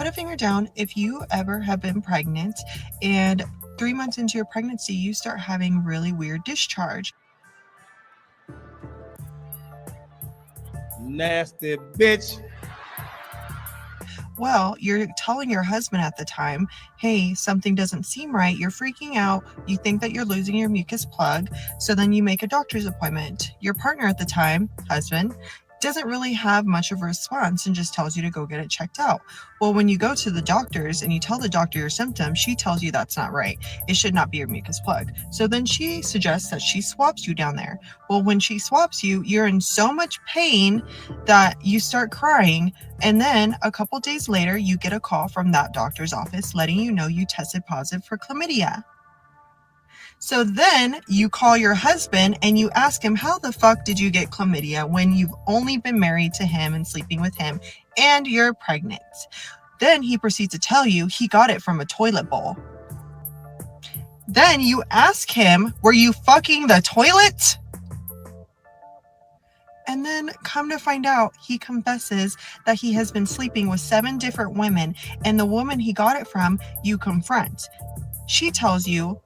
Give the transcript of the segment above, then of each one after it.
Put a finger down if you ever have been pregnant and 3 months into your pregnancy, you start having really weird discharge. Nasty bitch. Well, you're telling your husband at the time, hey, something doesn't seem right. You're freaking out. You think that you're losing your mucus plug. So then you make a doctor's appointment. Your partner at the time, husband, doesn't really have much of a response and just tells you to go get it checked out. Well, when you go to the doctors and you tell the doctor your symptoms, she tells you that's not right. It should not be your mucus plug. So then she suggests that she swaps you down there. Well, when she swaps you, you're in so much pain that you start crying. And then a couple days later, you get a call from that doctor's office letting you know you tested positive for chlamydia. So then you call your husband and you ask him, how the fuck did you get chlamydia when you've only been married to him and sleeping with him and you're pregnant? Then he proceeds to tell you he got it from a toilet bowl. Then you ask him, were you fucking the toilet? And then come to find out, he confesses that he has been sleeping with 7 different women, and the woman he got it from, you confront. She tells you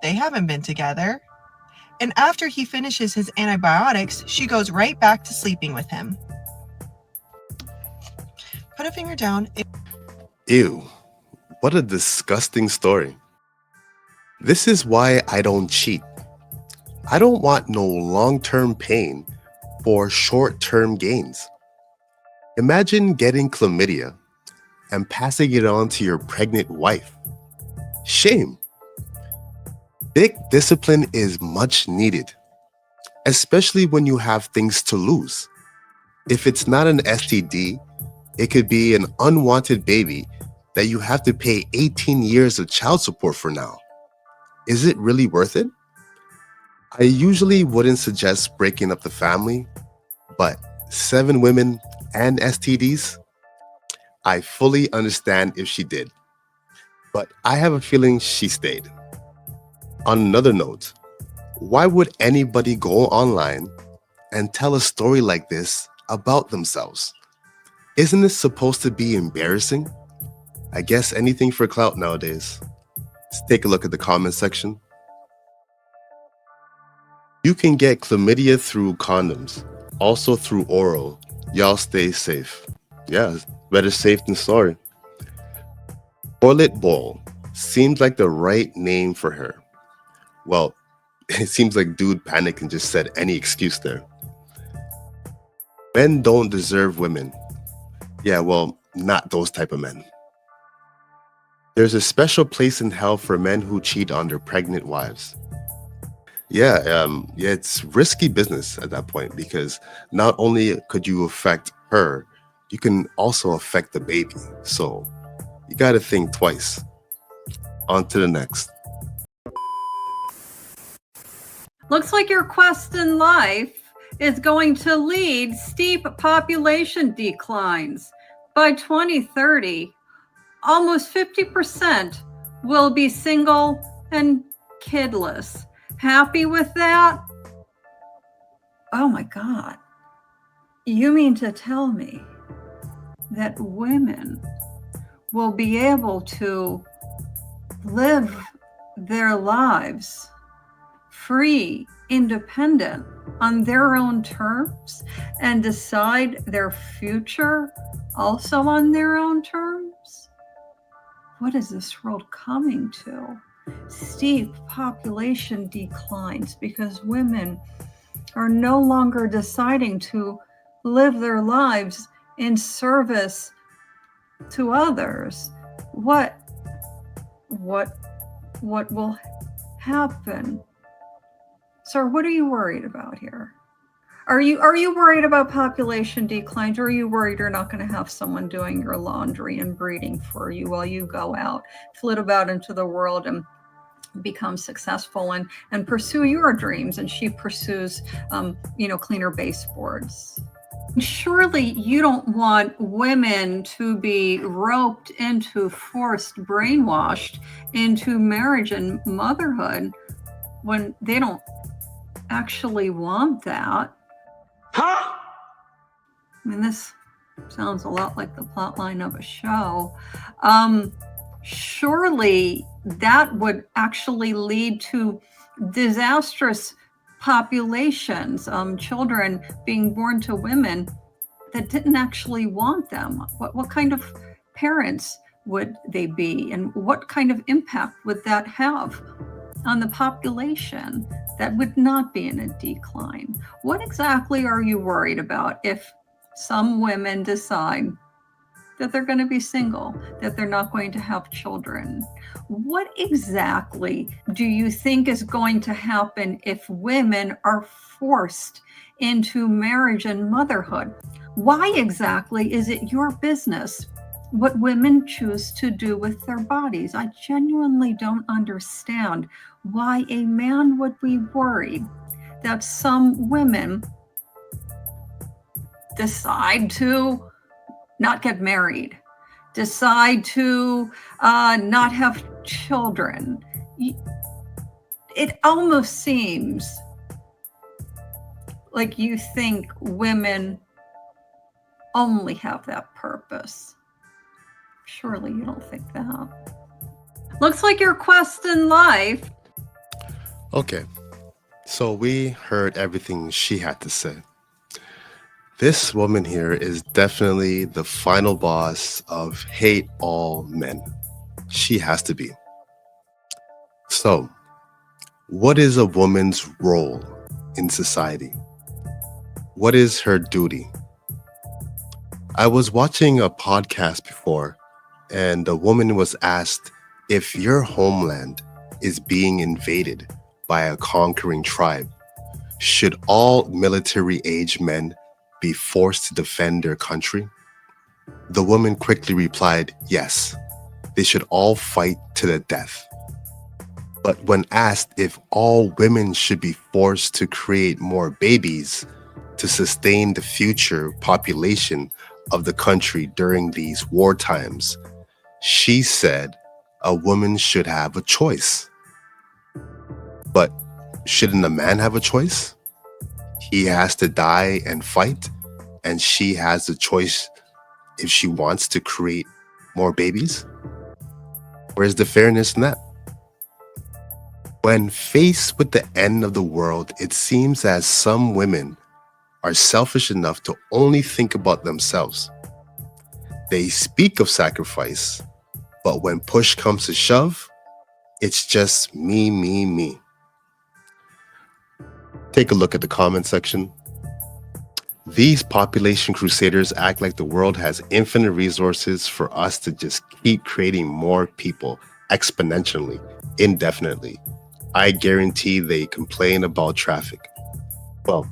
they haven't been together. And after he finishes his antibiotics, she goes right back to sleeping with him. Put a finger down. Ew, what a disgusting story. This is why I don't cheat. I don't want no long-term pain for short-term gains. Imagine getting chlamydia and passing it on to your pregnant wife. Shame. Big discipline is much needed, especially when you have things to lose. If it's not an STD, it could be an unwanted baby that you have to pay 18 years of child support for now. Is it really worth it? I usually wouldn't suggest breaking up the family, but 7 women and STDs? I fully understand if she did, but I have a feeling she stayed. On another note, why would anybody go online and tell a story like this about themselves? Isn't this supposed to be embarrassing? I guess anything for clout nowadays. Let's take a look at the comment section. You can get chlamydia through condoms, also through oral. Y'all stay safe. Yeah, better safe than sorry. Toilet bowl seems like the right name for her. Well, it seems like dude panicked and just said any excuse there. Men don't deserve women. Yeah, well, not those type of men. There's a special place in hell for men who cheat on their pregnant wives. Yeah, it's risky business at that point because not only could you affect her, you can also affect the baby. So you got to think twice. On to the next. Looks like your quest in life is going to lead steep population declines. By 2030, almost 50% will be single and kidless. Happy with that? Oh my God. You mean to tell me that women will be able to live their lives free, independent, on their own terms, and decide their future also on their own terms? What is this world coming to? Steep population declines because women are no longer deciding to live their lives in service to others. What will happen? Sir, what are you worried about here? Are you worried about population declines, or are you worried you're not going to have someone doing your laundry and breeding for you while you go out, flit about into the world and become successful and pursue your dreams, and she pursues cleaner baseboards? Surely you don't want women to be roped into, forced, brainwashed into marriage and motherhood when they don't actually want that. Huh? I mean, this Sounds a lot like the plot line of a show. Surely that would actually lead to disastrous populations, children being born to women that didn't actually want them. What kind of parents would they be, and what kind of impact would that have on the population that would not be in a decline? What exactly are you worried about if some women decide that they're going to be single, that they're not going to have children? What exactly do you think is going to happen if women are forced into marriage and motherhood? Why exactly is it your business what women choose to do with their bodies? I genuinely don't understand why a man would be worried that some women decide to not get married, decide to not have children. It almost seems like you think women only have that purpose. Surely you don't think that. Looks like your quest in life. Okay, so we heard everything she had to say. This woman here is definitely the final boss of hate all men. She has to be. So, what is a woman's role in society? What is her duty? I was watching a podcast before, and a woman was asked if your homeland is being invaded by a conquering tribe, should all military-age men be forced to defend their country? The woman quickly replied, yes, they should all fight to the death. But when asked if all women should be forced to create more babies to sustain the future population of the country during these war times, she said a woman should have a choice. But shouldn't a man have a choice? He has to die and fight, and she has the choice if she wants to create more babies? Where's the fairness in that? When faced with the end of the world, it seems as some women are selfish enough to only think about themselves. They speak of sacrifice, but when push comes to shove, it's just me, me, me. Take a look at the comment section. These population crusaders act like the world has infinite resources for us to just keep creating more people exponentially, indefinitely. I guarantee they complain about traffic. Well,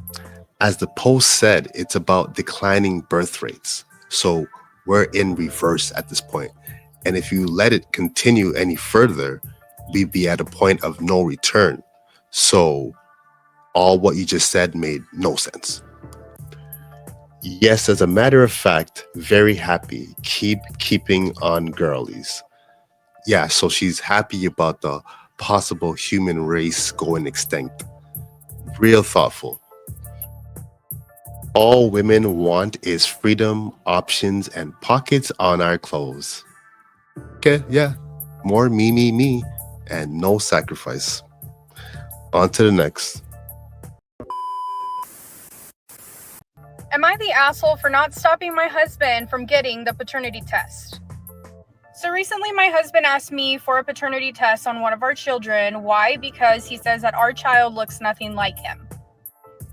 as the post said, it's about declining birth rates. So we're in reverse at this point. And if you let it continue any further, we'd be at a point of no return. So all what you just said made no sense. Yes, as a matter of fact, very happy. Keeping on girlies. Yeah, so she's happy about the possible human race going extinct. Real thoughtful. All women want is freedom, options, and pockets on our clothes. Okay, yeah. More me, me, me, and no sacrifice. On to the next. Am I the asshole for not stopping my husband from getting the paternity test? So recently my husband asked me for a paternity test on one of our children. Why? Because he says that our child looks nothing like him.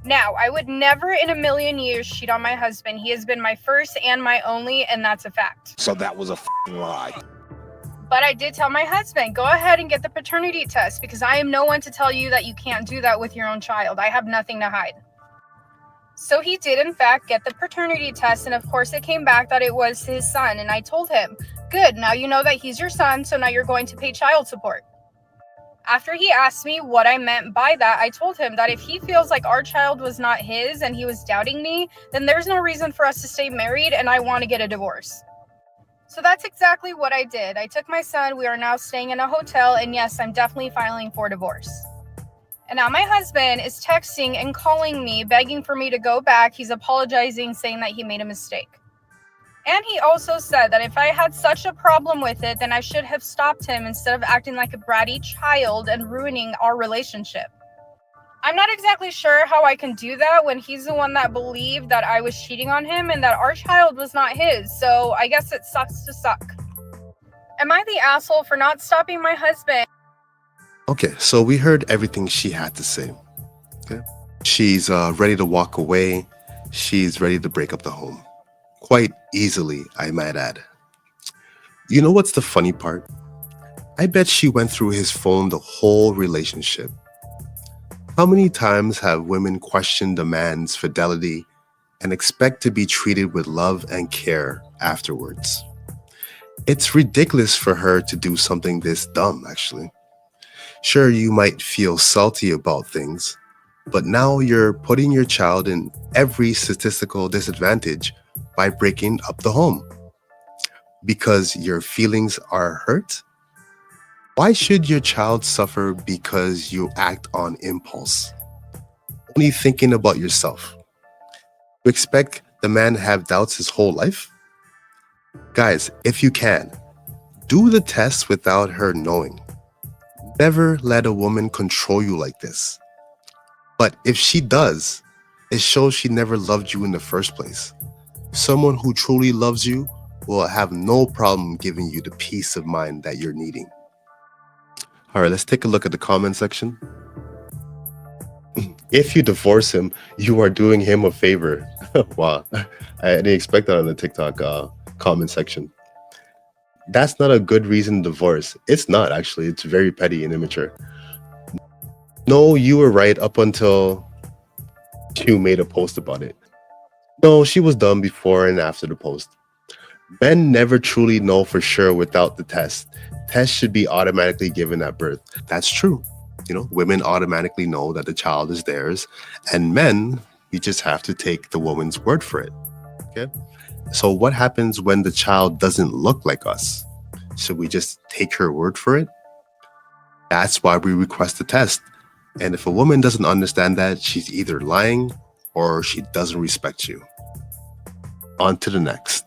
Now, I would never in a million years cheat on my husband. He has been my first and my only, and that's a fact. So that was a lie. But I did tell my husband, go ahead and get the paternity test because I am no one to tell you that you can't do that with your own child. I have nothing to hide. So he did, in fact, get the paternity test, and of course it came back that it was his son, and I told him, good, now you know that he's your son, so now you're going to pay child support. After he asked me what I meant by that, I told him that if he feels like our child was not his and he was doubting me, then there's no reason for us to stay married, and I want to get a divorce. So that's exactly what I did. I took my son, we are now staying in a hotel, and yes, I'm definitely filing for divorce. And now my husband is texting and calling me, begging for me to go back. He's apologizing, saying that he made a mistake. And he also said that if I had such a problem with it, then I should have stopped him instead of acting like a bratty child and ruining our relationship. I'm not exactly sure how I can do that when he's the one that believed that I was cheating on him and that our child was not his, so I guess it sucks to suck. Am I the asshole for not stopping my husband? Okay, so we heard everything she had to say. Okay, she's ready to walk away. She's ready to break up the home. Quite easily, I might add. You know what's the funny part? I bet she went through his phone the whole relationship. How many times have women questioned a man's fidelity and expect to be treated with love and care afterwards? It's ridiculous for her to do something this dumb, actually. Sure, you might feel salty about things, but now you're putting your child in every statistical disadvantage by breaking up the home. Because your feelings are hurt? Why should your child suffer because you act on impulse? Only thinking about yourself. You expect the man to have doubts his whole life? Guys, if you can, do the test without her knowing. Never let a woman control you like this. But if she does, it shows she never loved you in the first place. Someone who truly loves you will have no problem giving you the peace of mind that you're needing. All right, let's take a look at the comment section. If you divorce him, you are doing him a favor. Wow, I didn't expect that on the TikTok comment section. That's not a good reason to divorce. It's not, actually. It's very petty and immature. No, you were right up until you made a post about it. No, she was dumb before and after the post. Men never truly know for sure without the test. Tests should be automatically given at birth. That's true. You know, women automatically know that the child is theirs, and men, we just have to take the woman's word for it. Okay? So what happens when the child doesn't look like us? Should we just take her word for it? That's why we request the test. And if a woman doesn't understand that, she's either lying or she doesn't respect you. On to the next.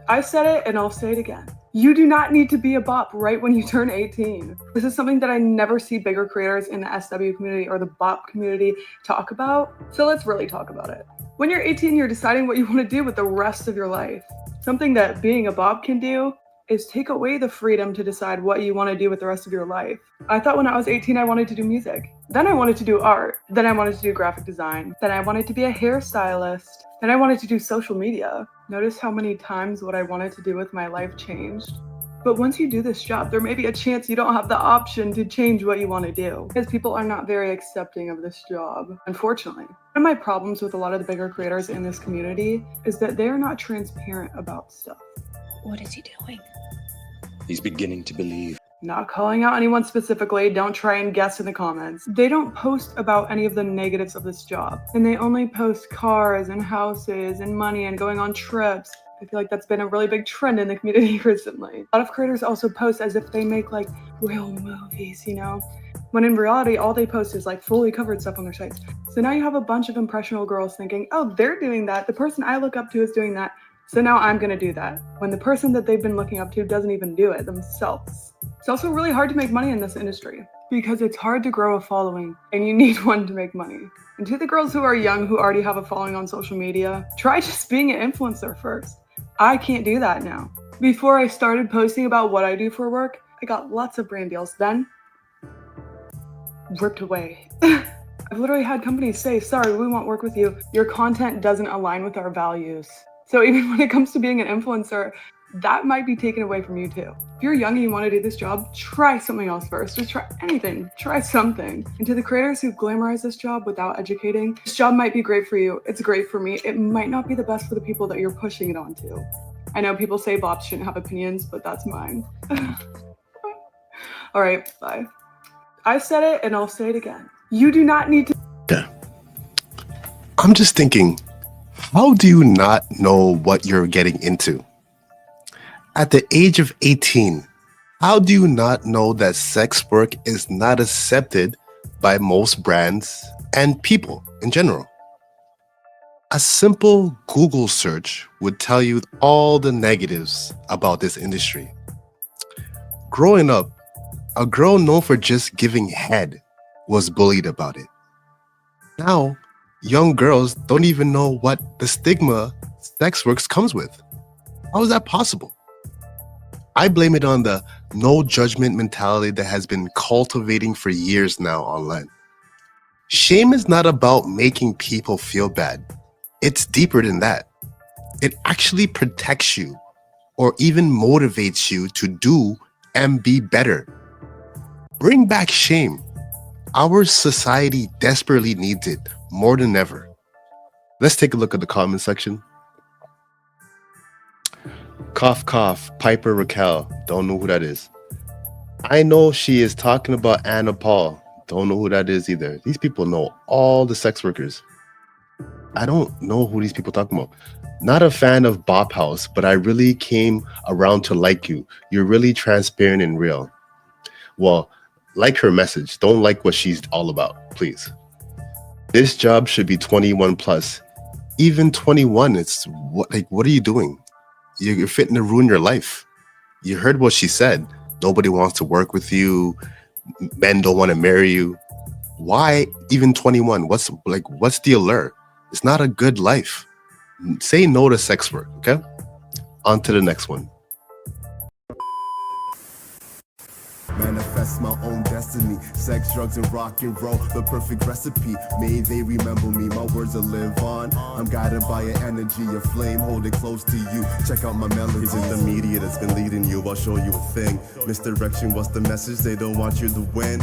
I said it and I'll say it again. You do not need to be a bop right when you turn 18. This is something that I never see bigger creators in the SW community or the bop community talk about. So let's really talk about it. When you're 18, you're deciding what you want to do with the rest of your life. Something that being a bop can do is take away the freedom to decide what you want to do with the rest of your life. I thought when I was 18, I wanted to do music. Then I wanted to do art. Then I wanted to do graphic design. Then I wanted to be a hairstylist. Then I wanted to do social media. Notice how many times what I wanted to do with my life changed. But once you do this job, there may be a chance you don't have the option to change what you want to do because people are not very accepting of this job, unfortunately. One of my problems with a lot of the bigger creators in this community is that they are not transparent about stuff. What is he doing? He's beginning to believe. Not calling out anyone specifically, don't try and guess in the comments. They don't post about any of the negatives of this job, and they only post cars and houses and money and going on trips. I feel like that's been a really big trend in the community recently. A lot of creators also post as if they make like real movies, you know? When in reality, all they post is like fully covered stuff on their sites. So now you have a bunch of impressionable girls thinking, oh, they're doing that. The person I look up to is doing that. So now I'm gonna do that. When the person that they've been looking up to doesn't even do it themselves. It's also really hard to make money in this industry because it's hard to grow a following and you need one to make money. And to the girls who are young who already have a following on social media, try just being an influencer first. I can't do that now. Before I started posting about what I do for work, I got lots of brand deals, then ripped away. I've literally had companies say, sorry, we won't work with you. Your content doesn't align with our values. So even when it comes to being an influencer, that might be taken away from you too. If you're young and you want to do this job, try something else first. Just try anything, try something. And to the creators who glamorize this job without educating, this job might be great for you. It's great for me. It might not be the best for the people that you're pushing it onto. I know people say bops shouldn't have opinions, but that's mine. All right, bye. I said it and I'll say it again. You do not need to. Yeah. I'm just thinking, how do you not know what you're getting into? At the age of 18, how do you not know that sex work is not accepted by most brands and people in general? A simple Google search would tell you all the negatives about this industry. Growing up, a girl known for just giving head was bullied about it. Now, young girls don't even know what the stigma sex work comes with. How is that possible? I blame it on the no judgment mentality that has been cultivating for years now online. Shame is not about making people feel bad. It's deeper than that. It actually protects you or even motivates you to do and be better. Bring back shame. Our society desperately needs it more than ever. Let's take a look at the comment section. Cough, cough, Piper Raquel. Don't know who that is. I know she is talking about Anna Paul. Don't know who that is either. These people know all the sex workers. I don't know who these people talking about. Not a fan of Bop House, but I really came around to like you. You're really transparent and real. Well, like her message. Don't like what she's all about, please. This job should be 21 plus. Even 21, it's what are you doing? You're fitting to ruin your life. You heard what she said. Nobody wants to work with you. Men don't want to marry you. Why even 21? What's the allure? It's not a good life. Say no to sex work, okay? On to the next one. Manifest my own destiny. Sex, drugs, and rock and roll, the perfect recipe. May they remember me, my words will live on. I'm guided by an energy, a flame, hold it close to you. Check out my melodies. It's the media that's been leading you, I'll show you a thing. Misdirection, what's the message? They don't want you to win.